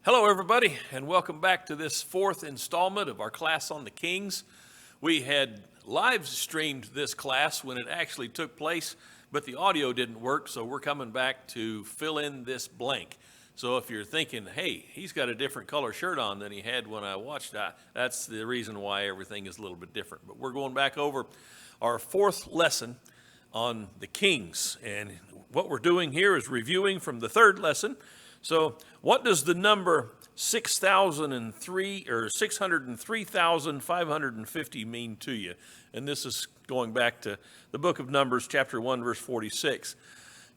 Hello, everybody, and welcome back to this fourth installment of our class on the Kings. We had live streamed this class when it actually took place, but the audio didn't work, so we're coming back to fill in this blank. So if you're thinking, hey, he's got a different color shirt on than he had when I watched that, that's the reason why everything is a little bit different. But we're going back over our fourth lesson on the Kings, and what we're doing here is reviewing from the third lesson. So what does the number 6,003 or 603,550 mean to you? And this is going back to the book of Numbers, chapter 1, verse 46.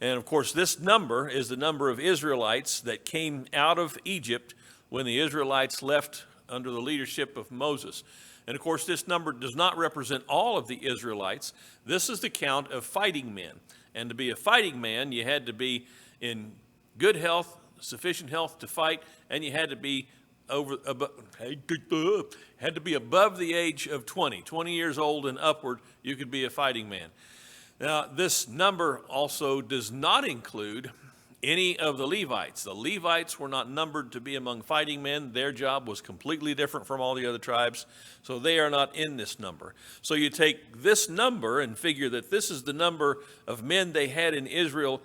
And of course, this number is the number of Israelites that came out of Egypt when the Israelites left under the leadership of Moses. And of course, this number does not represent all of the Israelites. This is the count of fighting men. And to be a fighting man, you had to be in good health, sufficient health to fight, and you had to be above the age of 20 years old and upward. You could be a fighting man. Now, this number also does not include any of the Levites. The Levites were not numbered to be among fighting men. Their job was completely different from all the other tribes, so they are not in this number. So you take this number and figure that this is the number of men they had in Israel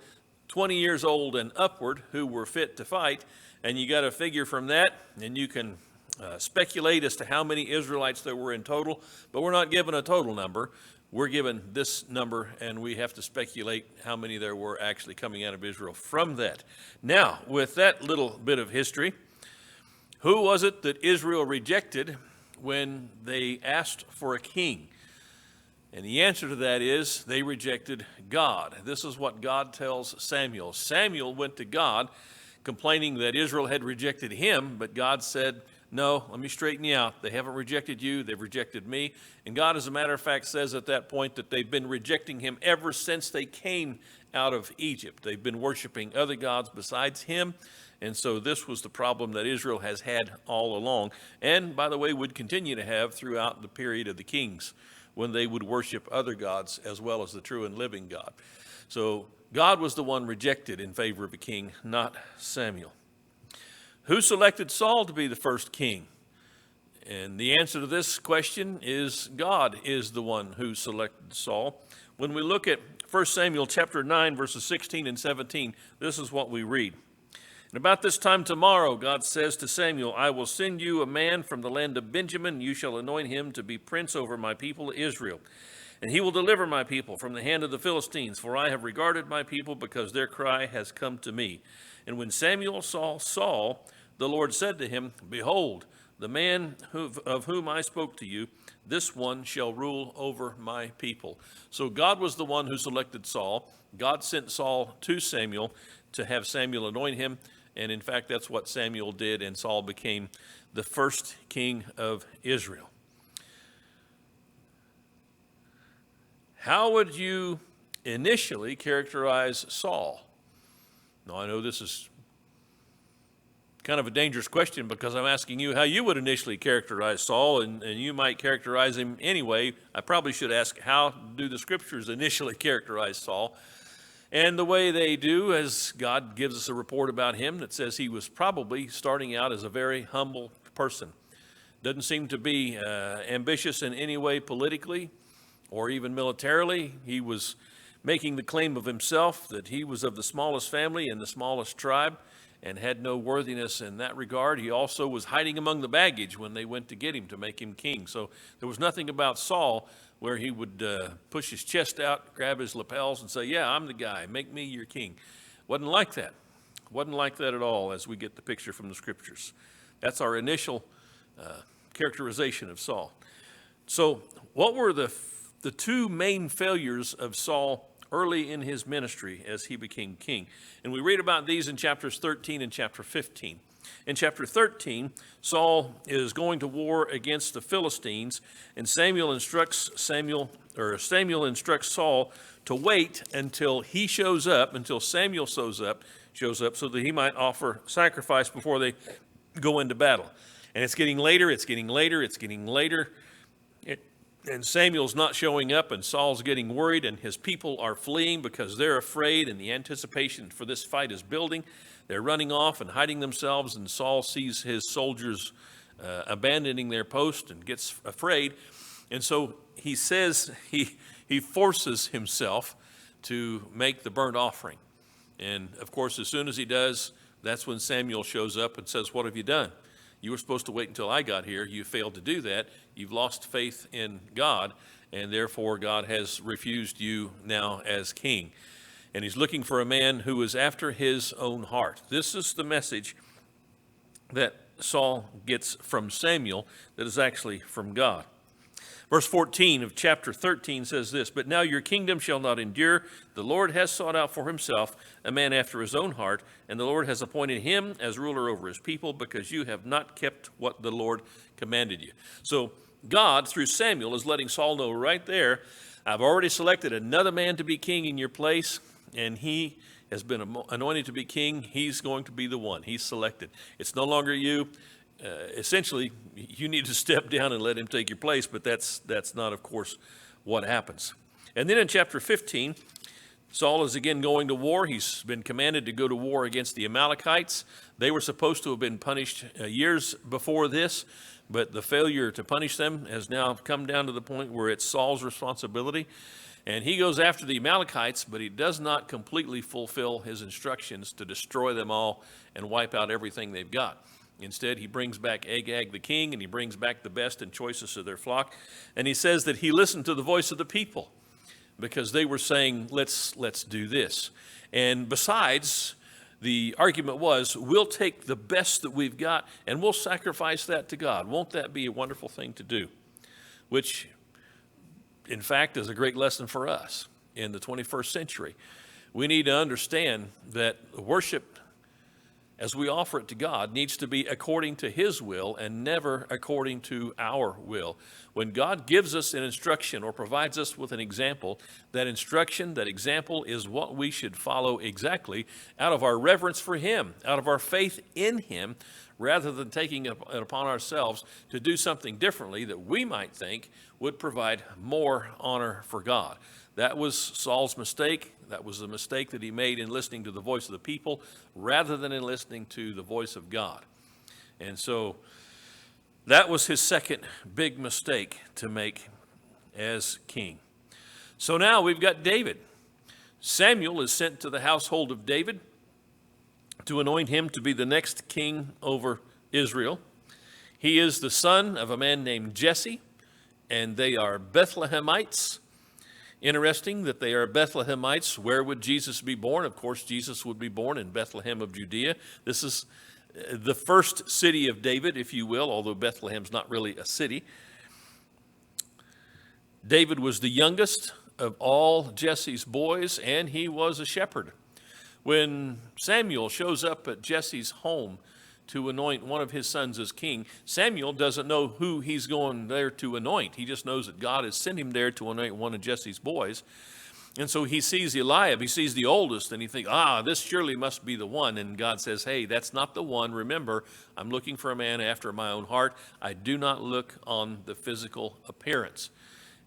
20 years old and upward who were fit to fight, and you got to figure from that, and you can speculate as to how many Israelites there were in total, but we're not given a total number. We're given this number, and we have to speculate how many there were actually coming out of Israel from that. Now, with that little bit of history, who was it that Israel rejected when they asked for a king? And the answer to that is they rejected God. This is what God tells Samuel. Samuel went to God complaining that Israel had rejected him, but God said, no, let me straighten you out. They haven't rejected you, they've rejected me. And God, as a matter of fact, says at that point that they've been rejecting him ever since they came out of Egypt. They've been worshiping other gods besides him. And so this was the problem that Israel has had all along. And by the way, would continue to have throughout the period of the kings, when they would worship other gods as well as the true and living God. So God was the one rejected in favor of a king, not Samuel. Who selected Saul to be the first king? And the answer to this question is God is the one who selected Saul. When we look at 1 Samuel chapter 9, verses 16 and 17, this is what we read. And about this time tomorrow, God says to Samuel, I will send you a man from the land of Benjamin. You shall anoint him to be prince over my people Israel. And he will deliver my people from the hand of the Philistines, for I have regarded my people because their cry has come to me. And when Samuel saw Saul, the Lord said to him, Behold, the man of whom I spoke to you, this one shall rule over my people. So God was the one who selected Saul. God sent Saul to Samuel to have Samuel anoint him. And in fact, that's what Samuel did, and Saul became the first king of Israel. How would you initially characterize Saul? Now, I know this is kind of a dangerous question because I'm asking you how you would initially characterize Saul, and you might characterize him anyway. I probably should ask, how do the scriptures initially characterize Saul? And the way they do, as God gives us a report about him that says he was probably starting out as a very humble person. Doesn't seem to be ambitious in any way politically or even militarily. He was making the claim of himself that he was of the smallest family and the smallest tribe and had no worthiness in that regard. He also was hiding among the baggage when they went to get him to make him king. So there was nothing about Saul where he would push his chest out, grab his lapels, and say, yeah, I'm the guy, make me your king. Wasn't like that. Wasn't like that at all as we get the picture from the scriptures. That's our initial characterization of Saul. So what were the two main failures of Saul early in his ministry as he became king? And we read about these in chapters 13 and chapter 15. In chapter 13, Saul is going to war against the Philistines, and Samuel instructs Saul to wait until he shows up, until Samuel shows up, so that he might offer sacrifice before they go into battle. And it's getting later, it's getting later, it's getting later. And Samuel's not showing up, and Saul's getting worried, and his people are fleeing because they're afraid, and the anticipation for this fight is building. They're running off and hiding themselves, and Saul sees his soldiers abandoning their post and gets afraid. And so he says he forces himself to make the burnt offering. And of course, as soon as he does, that's when Samuel shows up and says, "What have you done? You were supposed to wait until I got here. You failed to do that. You've lost faith in God, and therefore God has refused you now as king." And he's looking for a man who is after his own heart. This is the message that Saul gets from Samuel that is actually from God. Verse 14 of chapter 13 says this, "But now your kingdom shall not endure. The Lord has sought out for himself a man after his own heart, and the Lord has appointed him as ruler over his people, because you have not kept what the Lord commanded you." So God, through Samuel, is letting Saul know right there, I've already selected another man to be king in your place, and he has been anointed to be king. He's going to be the one. He's selected. It's no longer you. Essentially, you need to step down and let him take your place, but that's not, of course, what happens. And then in chapter 15, Saul is again going to war. He's been commanded to go to war against the Amalekites. They were supposed to have been punished years before this, but the failure to punish them has now come down to the point where it's Saul's responsibility. And he goes after the Amalekites, but he does not completely fulfill his instructions to destroy them all and wipe out everything they've got. Instead, he brings back Agag the king, and he brings back the best and choicest of their flock. And he says that he listened to the voice of the people because they were saying, let's do this. And besides, the argument was, we'll take the best that we've got and we'll sacrifice that to God. Won't that be a wonderful thing to do? Which, in fact, is a great lesson for us in the 21st century. We need to understand that worship, as we offer it to God, needs to be according to his will and never according to our will. When God gives us an instruction or provides us with an example, that instruction, that example is what we should follow exactly out of our reverence for him, out of our faith in him, rather than taking it upon ourselves to do something differently that we might think would provide more honor for God. That was Saul's mistake. That was the mistake that he made in listening to the voice of the people rather than in listening to the voice of God. And so that was his second big mistake to make as king. So now we've got David. Samuel is sent to the household of David to anoint him to be the next king over Israel. He is the son of a man named Jesse, and they are Bethlehemites. Interesting that they are Bethlehemites. Where would Jesus be born? Of course, Jesus would be born in Bethlehem of Judea. This is the first city of David, if you will, although Bethlehem's not really a city. David was the youngest of all Jesse's boys, and he was a shepherd. When Samuel shows up at Jesse's home to anoint one of his sons as king, Samuel doesn't know who he's going there to anoint. He just knows that God has sent him there to anoint one of Jesse's boys. And so he sees Eliab, he sees the oldest, and he thinks, this surely must be the one. And God says, hey, that's not the one. Remember, I'm looking for a man after my own heart. I do not look on the physical appearance.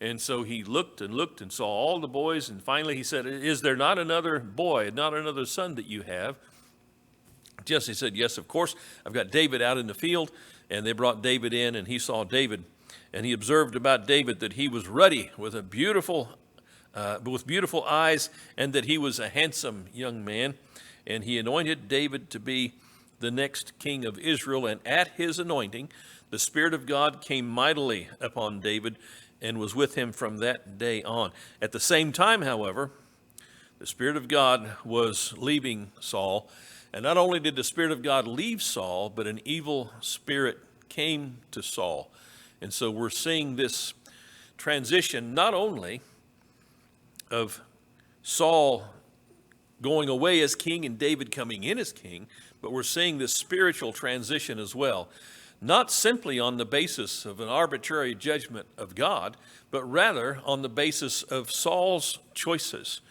And so he looked and saw all the boys, and finally he said, is there not another boy, not another son that you have? Jesse said, yes, of course. I've got David out in the field. And they brought David in, and he saw David. And he observed about David that he was ruddy with beautiful eyes, and that he was a handsome young man. And he anointed David to be the next king of Israel. And at his anointing, the Spirit of God came mightily upon David and was with him from that day on. At the same time, however, the Spirit of God was leaving Saul. And not only did the Spirit of God leave Saul, but an evil spirit came to Saul. And so we're seeing this transition not only of Saul going away as king and David coming in as king, but we're seeing this spiritual transition as well. Not simply on the basis of an arbitrary judgment of God, but rather on the basis of Saul's choices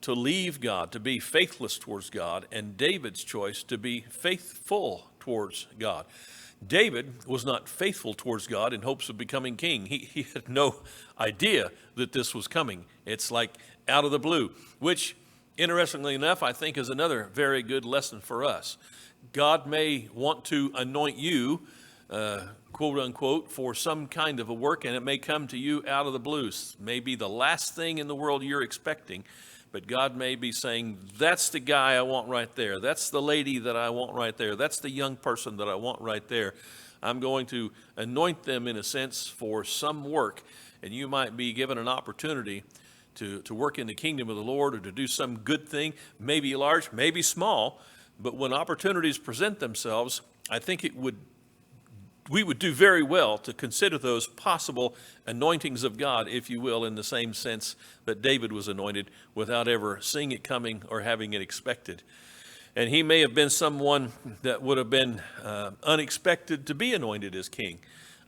to leave God, to be faithless towards God, and David's choice to be faithful towards God. David was not faithful towards God in hopes of becoming king. He had no idea that this was coming. It's like out of the blue, which, interestingly enough, I think is another very good lesson for us. God may want to anoint you, quote unquote, for some kind of a work, and it may come to you out of the blue. Maybe the last thing in the world you're expecting, but God may be saying, that's the guy I want right there. That's the lady that I want right there. That's the young person that I want right there. I'm going to anoint them, in a sense, for some work, and you might be given an opportunity to work in the kingdom of the Lord, or to do some good thing, maybe large, maybe small. But when opportunities present themselves, I think we would do very well to consider those possible anointings of God, if you will, in the same sense that David was anointed, without ever seeing it coming or having it expected. And he may have been someone that would have been unexpected to be anointed as king.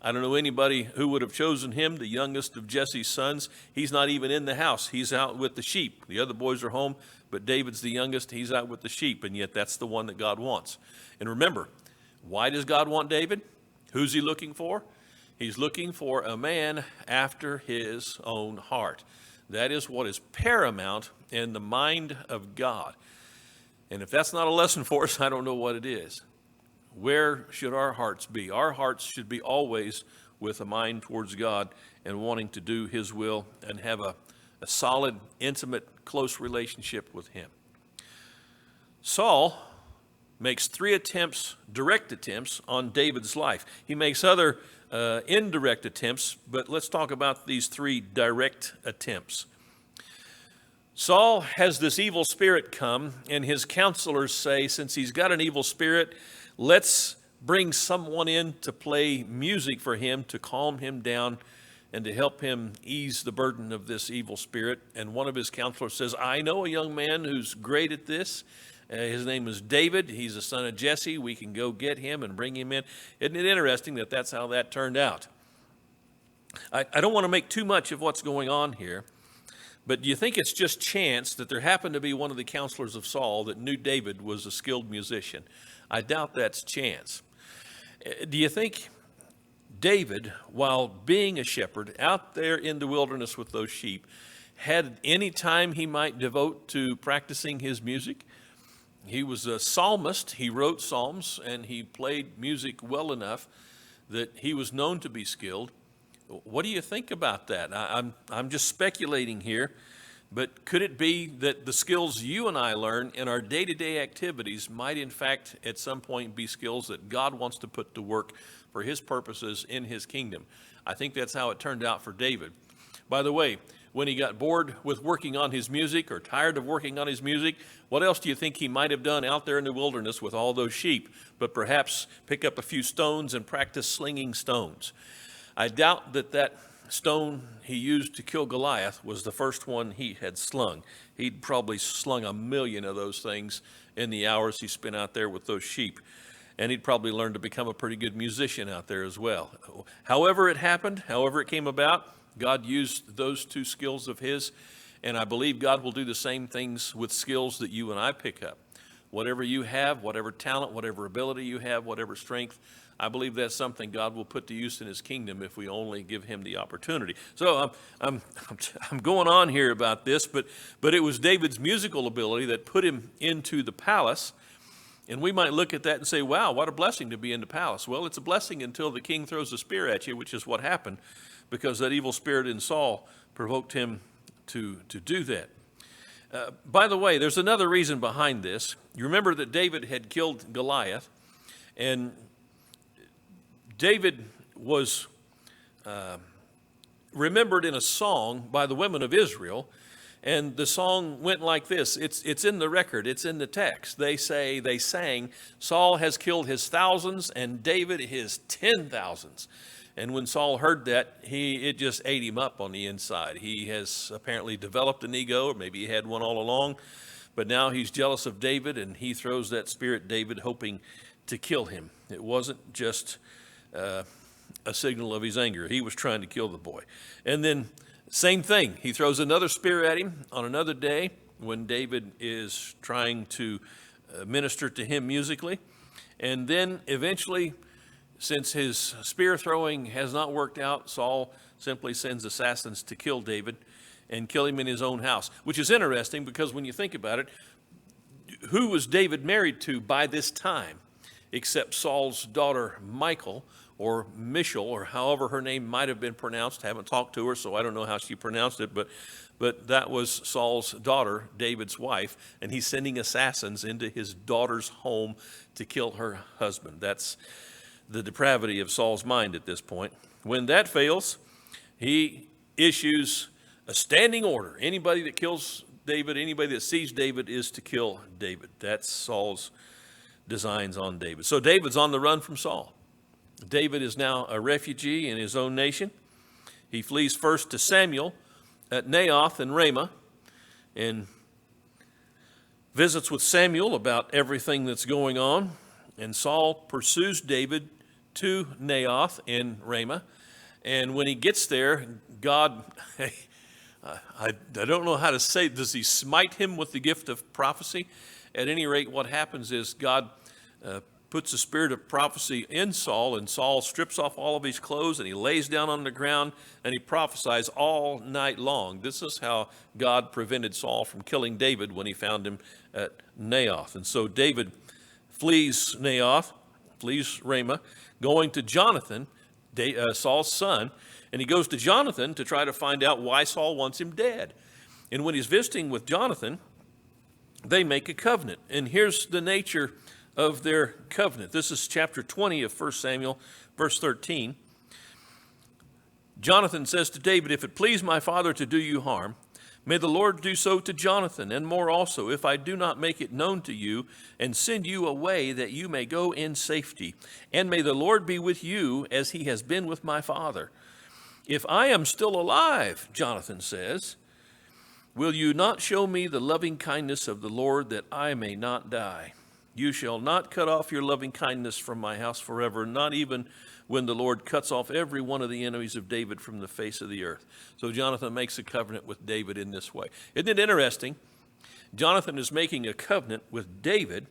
I don't know anybody who would have chosen him, the youngest of Jesse's sons. He's not even in the house. He's out with the sheep. The other boys are home, but David's the youngest. He's out with the sheep, and yet that's the one that God wants. And remember, why does God want David? Who's he looking for? He's looking for a man after his own heart. That is what is paramount in the mind of God. And if that's not a lesson for us, I don't know what it is. Where should our hearts be? Our hearts should be always with a mind towards God and wanting to do his will and have a solid, intimate, close relationship with him. Saul makes 3 direct attempts on David's life. He makes other indirect attempts, but let's talk about these 3 direct attempts. Saul has this evil spirit come, and his counselors say, since he's got an evil spirit, let's bring someone in to play music for him to calm him down and to help him ease the burden of this evil spirit. And one of his counselors says, I know a young man who's great at this. His name is David. He's the son of Jesse. We can go get him and bring him in. Isn't it interesting that that's how that turned out? I don't want to make too much of what's going on here, but do you think it's just chance that there happened to be one of the counselors of Saul that knew David was a skilled musician? I doubt that's chance. Do you think David, while being a shepherd out there in the wilderness with those sheep, had any time he might devote to practicing his music? He was a psalmist. He wrote psalms, and he played music well enough that he was known to be skilled. What do you think about that? I'm just speculating here, but could it be that the skills you and I learn in our day-to-day activities might in fact at some point be skills that God wants to put to work for his purposes in his kingdom? I think that's how it turned out for David. By the way, when he got bored with working on his music or tired of working on his music, what else do you think he might have done out there in the wilderness with all those sheep? But perhaps pick up a few stones and practice slinging stones. I doubt that stone he used to kill Goliath was the first one he had slung. He'd probably slung 1,000,000 of those things in the hours he spent out there with those sheep. And he'd probably learned to become a pretty good musician out there as well. However it happened, however it came about, God used those 2 skills of his, and I believe God will do the same things with skills that you and I pick up. Whatever you have, whatever talent, whatever ability you have, whatever strength, I believe that's something God will put to use in his kingdom if we only give him the opportunity. So I'm going on here about this, but it was David's musical ability that put him into the palace. And we might look at that and say, wow, what a blessing to be in the palace. Well, it's a blessing until the king throws a spear at you, which is what happened, because that evil spirit in Saul provoked him to do that. By the way, there's another reason behind this. You remember that David had killed Goliath, and David was remembered in a song by the women of Israel, and the song went like this. It's in the record. It's in the text. They sang, Saul has killed his thousands and David his 10,000s. And when Saul heard that, it just ate him up on the inside. He has apparently developed an ego, or maybe he had one all along, but now he's jealous of David, and he throws that spear at David, hoping to kill him. It wasn't just a signal of his anger. He was trying to kill the boy. And then same thing. He throws another spear at him on another day when David is trying to minister to him musically. And then eventually Since his spear throwing has not worked out, Saul simply sends assassins to kill David and kill him in his own house, which is interesting because when you think about it, who was David married to by this time except Saul's daughter Michal, or Michal, or however her name might have been pronounced. I haven't talked to her, so I don't know how she pronounced it, but that was Saul's daughter, David's wife, and he's sending assassins into his daughter's home to kill her husband. That's the depravity of Saul's mind at this point. When that fails, he issues a standing order. Anybody that kills David, anybody that sees David is to kill David. That's Saul's designs on David. So David's on the run from Saul. David is now a refugee in his own nation. He flees first to Samuel at Naioth and Ramah and visits with Samuel about everything that's going on. And Saul pursues David to Naioth and Ramah. And when he gets there, God, I don't know how to say, does he smite him with the gift of prophecy? At any rate, what happens is God puts the spirit of prophecy in Saul, and Saul strips off all of his clothes, and he lays down on the ground, and he prophesies all night long. This is how God prevented Saul from killing David when he found him at Naioth. And so David flees Naioth, flees Ramah, going to Jonathan, Saul's son, and he goes to Jonathan to try to find out why Saul wants him dead. And when he's visiting with Jonathan, they make a covenant. And here's the nature of their covenant. This is chapter 20 of 1 Samuel, verse 13. Jonathan says to David, "If it please my father to do you harm, may the Lord do so to Jonathan, and more also, if I do not make it known to you and send you away that you may go in safety. And may the Lord be with you as he has been with my father. If I am still alive," Jonathan says, "will you not show me the loving kindness of the Lord that I may not die? You shall not cut off your loving kindness from my house forever, not even when the Lord cuts off every one of the enemies of David from the face of the earth." So Jonathan makes a covenant with David in this way. Isn't it interesting? Jonathan is making a covenant with David,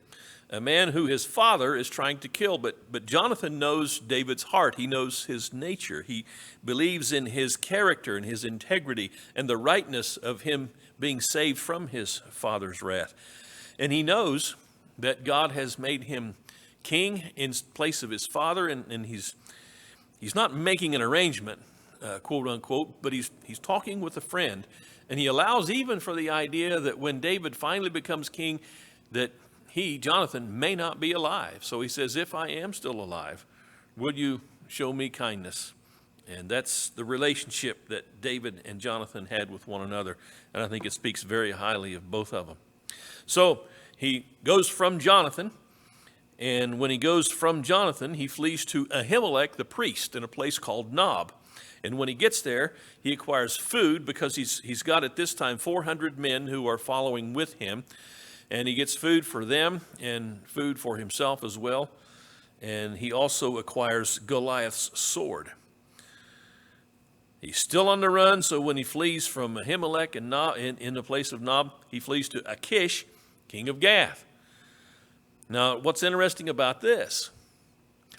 a man who his father is trying to kill. But Jonathan knows David's heart. He knows his nature. He believes in his character and his integrity and the rightness of him being saved from his father's wrath. And he knows that God has made him king in place of his father, and he's not making an arrangement, quote unquote, but he's talking with a friend, and he allows even for the idea that when David finally becomes king, that he, Jonathan, may not be alive. So he says, "If I am still alive, will you show me kindness?" And that's the relationship that David and Jonathan had with one another, and I think it speaks very highly of both of them. So he goes from Jonathan, and when he goes from Jonathan, he flees to Ahimelech the priest in a place called Nob. And when he gets there, he acquires food because he's got at this time 400 men who are following with him. And he gets food for them and food for himself as well. And he also acquires Goliath's sword. He's still on the run, so when he flees from Ahimelech and Nob, in the place of Nob, he flees to Achish, king of Gath. Now, what's interesting about this?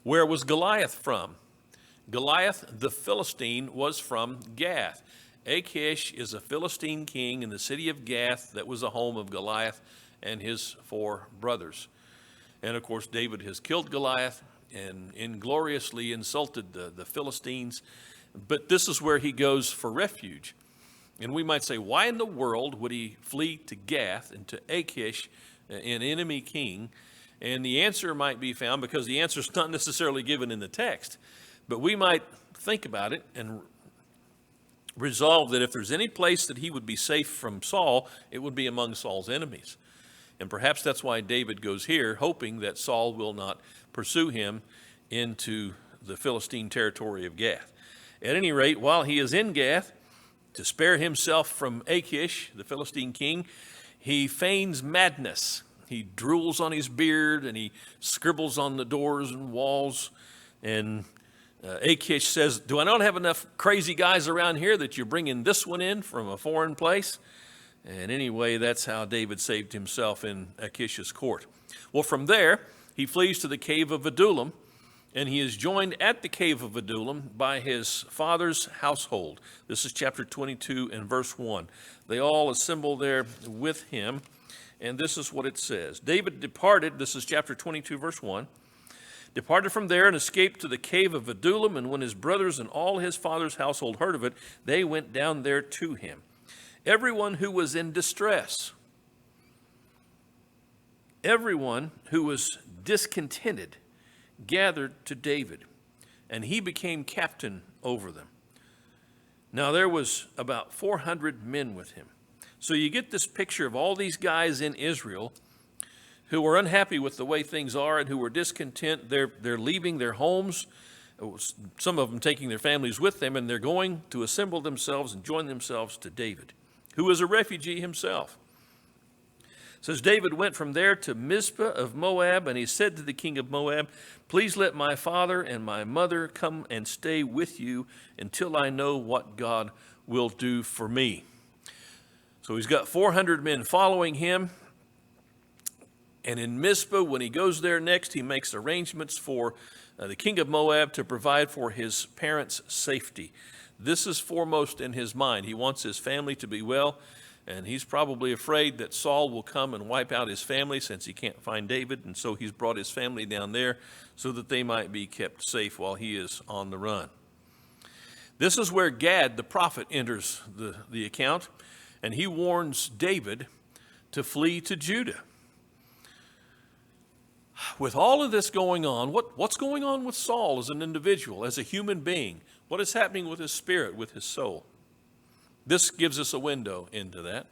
Where was Goliath from? Goliath, the Philistine, was from Gath. Achish is a Philistine king in the city of Gath that was the home of Goliath and his 4 brothers. And of course, David has killed Goliath and ingloriously insulted the Philistines. But this is where he goes for refuge. And we might say, why in the world would he flee to Gath and to Achish, an enemy king? And the answer might be found, because the answer is not necessarily given in the text, but we might think about it and resolve that if there's any place that he would be safe from Saul, it would be among Saul's enemies. And perhaps that's why David goes here, hoping that Saul will not pursue him into the Philistine territory of Gath. At any rate, while he is in Gath, to spare himself from Achish, the Philistine king, he feigns madness. He drools on his beard and he scribbles on the doors and walls. And Achish says, "Do I not have enough crazy guys around here that you're bringing this one in from a foreign place?" And anyway, that's how David saved himself in Achish's court. Well, from there, he flees to the cave of Adullam, and he is joined at the cave of Adullam by his father's household. This is chapter 22 and verse 1. They all assemble there with him, and this is what it says. David departed, this is chapter 22, verse 1, departed from there and escaped to the cave of Adullam, and when his brothers and all his father's household heard of it, they went down there to him. Everyone who was in distress, everyone who was discontented, gathered to David, and he became captain over them. Now there was about 400 men with him. So you get this picture of all these guys in Israel who are unhappy with the way things are and who are discontent. They're leaving their homes, some of them taking their families with them, and they're going to assemble themselves and join themselves to David, who is a refugee himself. It says, David went from there to Mizpah of Moab, and he said to the king of Moab, please let my father and my mother come and stay with you until I know what God will do for me. So he's got 400 men following him. And in Mizpah, when he goes there next, he makes arrangements for the king of Moab to provide for his parents' safety. This is foremost in his mind. He wants his family to be well, and he's probably afraid that Saul will come and wipe out his family since he can't find David, and so he's brought his family down there so that they might be kept safe while he is on the run. This is where Gad, the prophet, enters the account, and he warns David to flee to Judah. With all of this going on, what's going on with Saul as an individual, as a human being? What is happening with his spirit, with his soul? This gives us a window into that.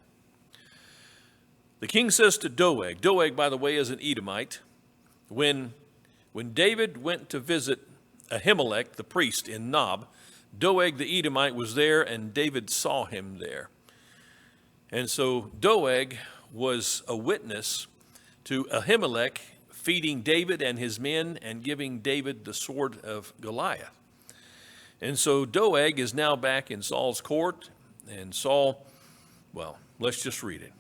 The king says to Doeg, Doeg, by the way, is an Edomite. When David went to visit Ahimelech, the priest in Nob, Doeg the Edomite was there, and David saw him there. And so Doeg was a witness to Ahimelech feeding David and his men and giving David the sword of Goliath. And so Doeg is now back in Saul's court, and Saul, well, let's just read it.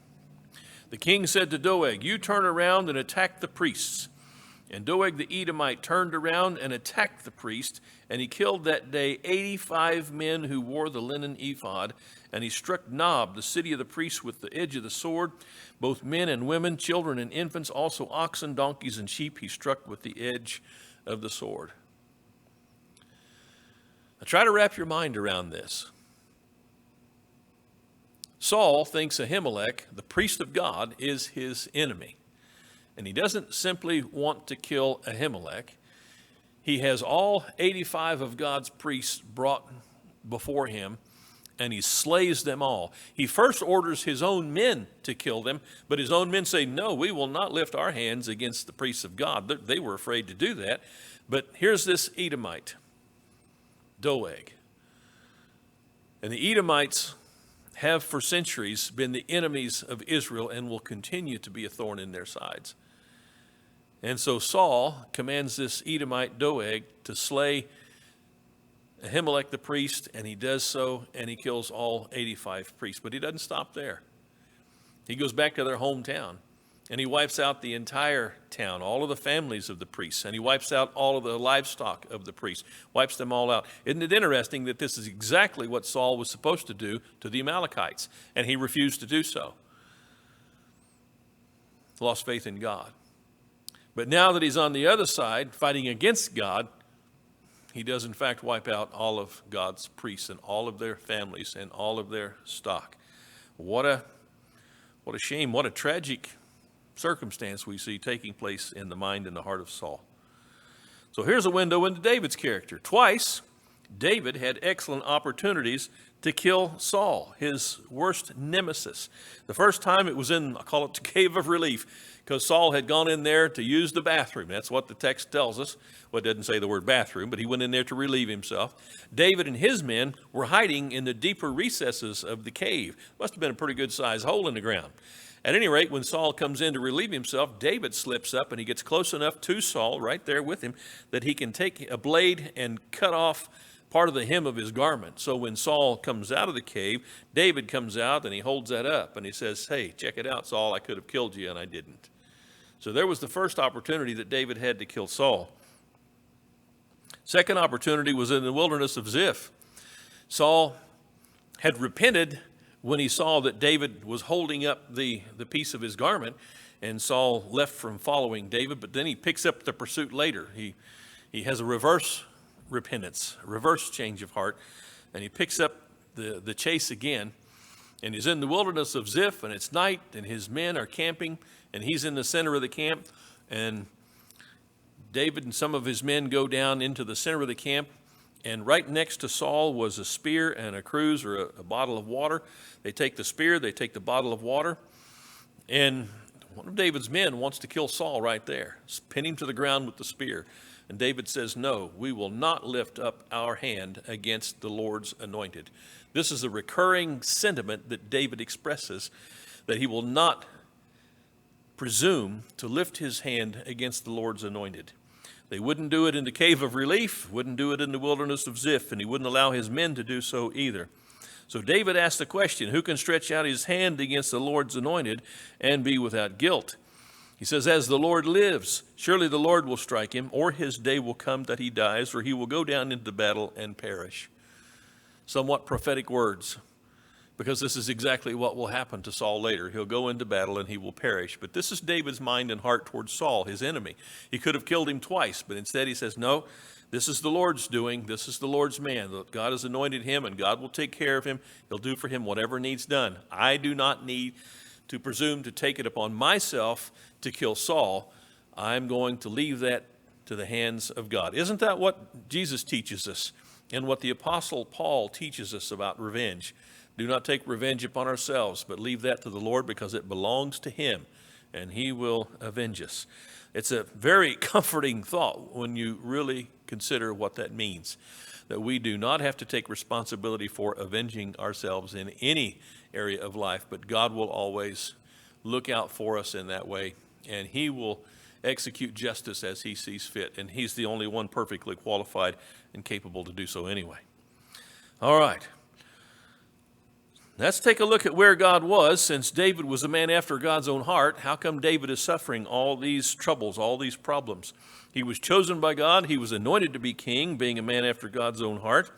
The king said to Doeg, you turn around and attack the priests. And Doeg the Edomite turned around and attacked the priest, and he killed that day 85 men who wore the linen ephod, and he struck Nob, the city of the priests, with the edge of the sword, both men and women, children and infants, also oxen, donkeys, and sheep he struck with the edge of the sword. Now try to wrap your mind around this. Saul thinks Ahimelech, the priest of God, is his enemy. And he doesn't simply want to kill Ahimelech. He has all 85 of God's priests brought before him, and he slays them all. He first orders his own men to kill them, but his own men say, no, we will not lift our hands against the priests of God. They were afraid to do that. But here's this Edomite, Doeg. And the Edomites have for centuries been the enemies of Israel and will continue to be a thorn in their sides. And so Saul commands this Edomite Doeg to slay Ahimelech the priest, and he does so, and he kills all 85 priests. But he doesn't stop there. He goes back to their hometown, and he wipes out the entire town, all of the families of the priests, and he wipes out all of the livestock of the priests, wipes them all out. Isn't it interesting that this is exactly what Saul was supposed to do to the Amalekites, and he refused to do so? Lost faith in God. But now that he's on the other side, fighting against God, he does in fact wipe out all of God's priests and all of their families and all of their stock. What a shame, what a tragic circumstance we see taking place in the mind and the heart of Saul. So here's a window into David's character. Twice, David had excellent opportunities to kill Saul, his worst nemesis. The first time it was in, I call it the cave of relief, because Saul had gone in there to use the bathroom. That's what the text tells us. Well, it doesn't say the word bathroom, but he went in there to relieve himself. David and his men were hiding in the deeper recesses of the cave. Must have been a pretty good sized hole in the ground. At any rate, when Saul comes in to relieve himself, David slips up and he gets close enough to Saul, right there with him, that he can take a blade and cut off part of the hem of his garment. So when Saul comes out of the cave, David comes out and he holds that up and he says, hey, check it out, Saul, I could have killed you and I didn't. So there was the first opportunity that David had to kill Saul. Second opportunity was in the wilderness of Ziph. Saul had repented when he saw that David was holding up the piece of his garment, and Saul left from following David, but then he picks up the pursuit later. He has a reverse repentance, a reverse change of heart, and he picks up the chase again, and he's in the wilderness of Ziph, and it's night, and his men are camping, and he's in the center of the camp, and David and some of his men go down into the center of the camp, and right next to Saul was a spear and a cruse, or a bottle of water. They take the spear, they take the bottle of water, and one of David's men wants to kill Saul right there, pin him to the ground with the spear. And David says, no, we will not lift up our hand against the Lord's anointed. This is a recurring sentiment that David expresses, that he will not presume to lift his hand against the Lord's anointed. They wouldn't do it in the cave of relief, wouldn't do it in the wilderness of Ziph, and he wouldn't allow his men to do so either. So David asked the question, who can stretch out his hand against the Lord's anointed and be without guilt? He says, as the Lord lives, surely the Lord will strike him, or his day will come that he dies, or he will go down into battle and perish. Somewhat prophetic words, because this is exactly what will happen to Saul later. He'll go into battle and he will perish. But this is David's mind and heart towards Saul, his enemy. He could have killed him twice, but instead he says, no, this is the Lord's doing. This is the Lord's man. God has anointed him, and God will take care of him. He'll do for him whatever needs done. I do not need to presume to take it upon myself to kill Saul. I'm going to leave that to the hands of God. Isn't that what Jesus teaches us, and what the Apostle Paul teaches us about revenge? Do not take revenge upon ourselves, but leave that to the Lord, because it belongs to him, and he will avenge us. It's a very comforting thought when you really consider what that means, that we do not have to take responsibility for avenging ourselves in any area of life, but God will always look out for us in that way, and he will execute justice as he sees fit, and he's the only one perfectly qualified and capable to do so anyway. All right. Let's take a look at where God was. Since David was a man after God's own heart, how come David is suffering all these troubles, all these problems? He was chosen by God. He was anointed to be king, being a man after God's own heart.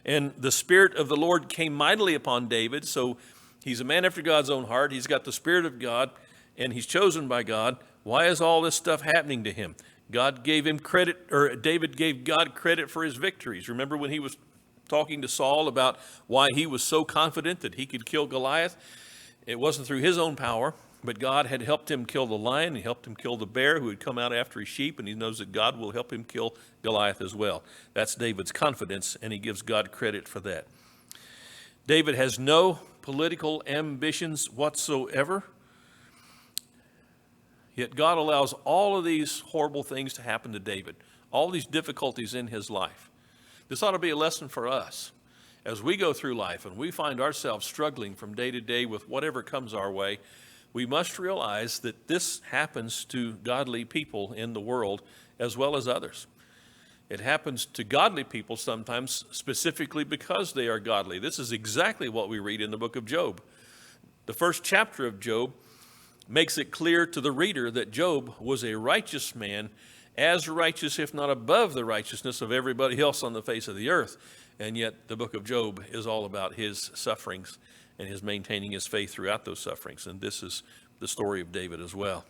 And the Spirit of the Lord came mightily upon David. So he's a man after God's own heart. He's got the Spirit of God, and he's chosen by God. Why is all this stuff happening to him? God gave him credit, or David gave God credit for his victories. Remember when he was talking to Saul about why he was so confident that he could kill Goliath? It wasn't through his own power, but God had helped him kill the lion. He helped him kill the bear who had come out after his sheep, and he knows that God will help him kill Goliath as well. That's David's confidence, and he gives God credit for that. David has no political ambitions whatsoever, yet God allows all of these horrible things to happen to David, all these difficulties in his life. This ought to be a lesson for us as we go through life and we find ourselves struggling from day to day with whatever comes our way. We must realize that this happens to godly people in the world as well as others. It happens to godly people sometimes specifically because they are godly. This is exactly what we read in the book of Job. The first chapter of Job makes it clear to the reader that Job was a righteous man, as righteous, if not above the righteousness of everybody else on the face of the earth. And yet the book of Job is all about his sufferings and his maintaining his faith throughout those sufferings. And this is the story of David as well.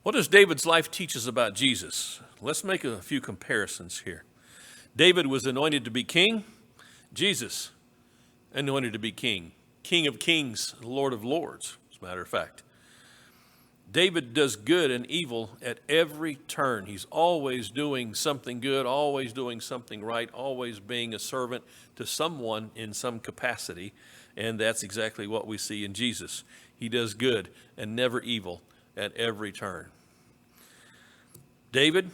What does David's life teach us about Jesus? Let's make a few comparisons here. David was anointed to be king. Jesus anointed to be king. King of kings, Lord of lords, as a matter of fact. David does good and evil at every turn. He's always doing something good, always doing something right, always being a servant to someone in some capacity. And that's exactly what we see in Jesus. He does good and never evil at every turn. David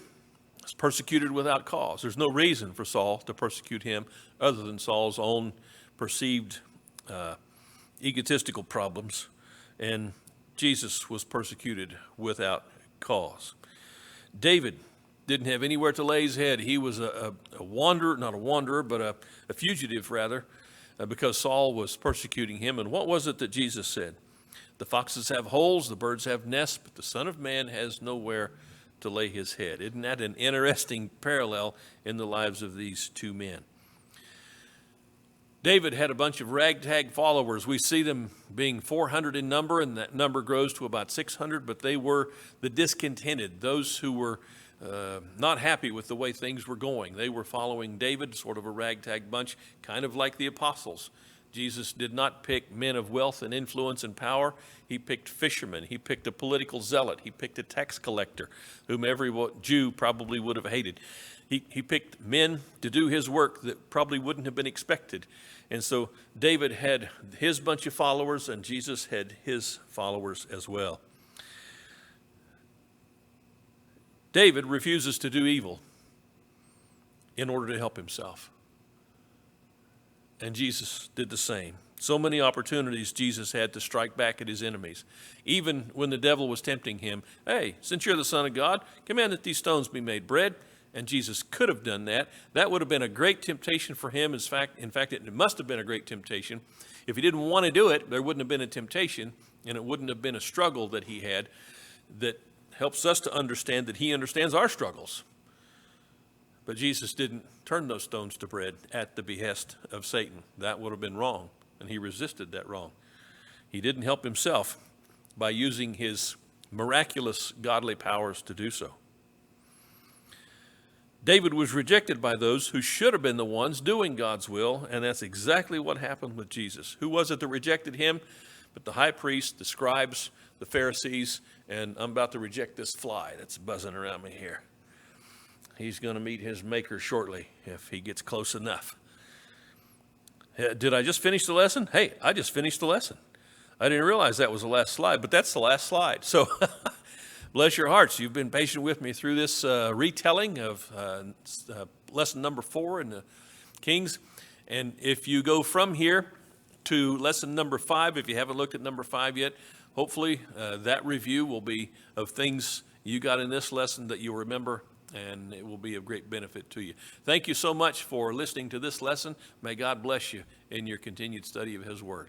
is persecuted without cause. There's no reason for Saul to persecute him other than Saul's own perceived egotistical problems. And Jesus was persecuted without cause. David didn't have anywhere to lay his head. He was a wanderer, not a wanderer, but a fugitive rather, because Saul was persecuting him. And what was it that Jesus said? The foxes have holes, the birds have nests, but the Son of Man has nowhere to lay his head. Isn't that an interesting parallel in the lives of these two men? David had a bunch of ragtag followers. We see them being 400 in number, and that number grows to about 600, but they were the discontented, those who were not happy with the way things were going. They were following David, sort of a ragtag bunch, kind of like the apostles. Jesus did not pick men of wealth and influence and power. He picked fishermen. He picked a political zealot. He picked a tax collector, whom every Jew probably would have hated. He picked men to do his work that probably wouldn't have been expected. And so David had his bunch of followers, and Jesus had his followers as well. David refuses to do evil in order to help himself. And Jesus did the same. So many opportunities Jesus had to strike back at his enemies. Even when the devil was tempting him, hey, since you're the Son of God, command that these stones be made bread. And Jesus could have done that. That would have been a great temptation for him. In fact, it must have been a great temptation. If he didn't want to do it, there wouldn't have been a temptation, and it wouldn't have been a struggle that he had that helps us to understand that he understands our struggles. But Jesus didn't turn those stones to bread at the behest of Satan. That would have been wrong, and he resisted that wrong. He didn't help himself by using his miraculous godly powers to do so. David was rejected by those who should have been the ones doing God's will, and that's exactly what happened with Jesus. Who was it that rejected him? But the high priest, the scribes, the Pharisees, and I'm about to reject this fly that's buzzing around me here. He's going to meet his maker shortly if he gets close enough. Did I just finish the lesson? Hey, I just finished the lesson. I didn't realize that was the last slide, but that's the last slide. So bless your hearts. You've been patient with me through this retelling of lesson number 4 in the Kings. And if you go from here to lesson number 5, if you haven't looked at number 5 yet, hopefully that review will be of things you got in this lesson that you'll remember, and it will be of great benefit to you. Thank you so much for listening to this lesson. May God bless you in your continued study of His Word.